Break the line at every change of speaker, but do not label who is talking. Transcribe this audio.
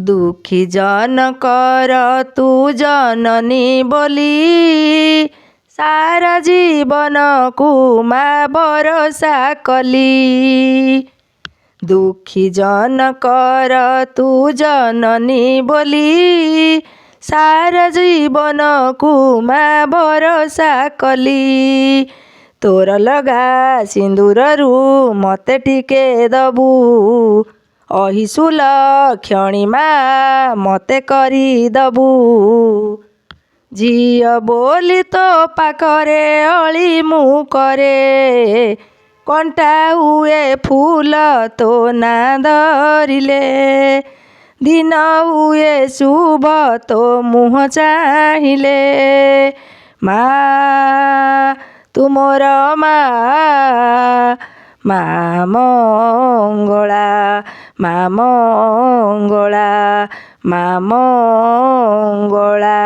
ଦୁଃଖୀ ଜନକର ତୁ ଜନନୀ ବୋଲି ସାରା ଜୀବନକୁ ମା ଭରସା କଲି। ଦୁଃଖୀ ଜନକର ତୁ ଜନନୀ ବୋଲି ସାରା ଜୀବନକୁ ମା ଭରସା କଲି। ତୋର ଲଗା ସିନ୍ଦୁରରୁ ମତେ ଟିକେ ଦବୁ, ଅହିଶୂଳ କ୍ଷଣି ମା ମତେ କରିଦବୁ। ଝିଅ ବୋଲି ତୋ ପାଖରେ ଅଳି ମୁଁ କରେ, କଣ୍ଟା ହୁଏ ଫୁଲ ତୋ ନାଁ ଧରିଲେ। ଦିନ ହୁଏ ଶୁଭ ତୋ ମୁହଁ ଚାହିଁଲେ। ମା ତୁ ମୋର ମା, ମା ମଙ୍ଗଳା, ମା ମଙ୍ଗଳା, ମା ମଙ୍ଗଳା।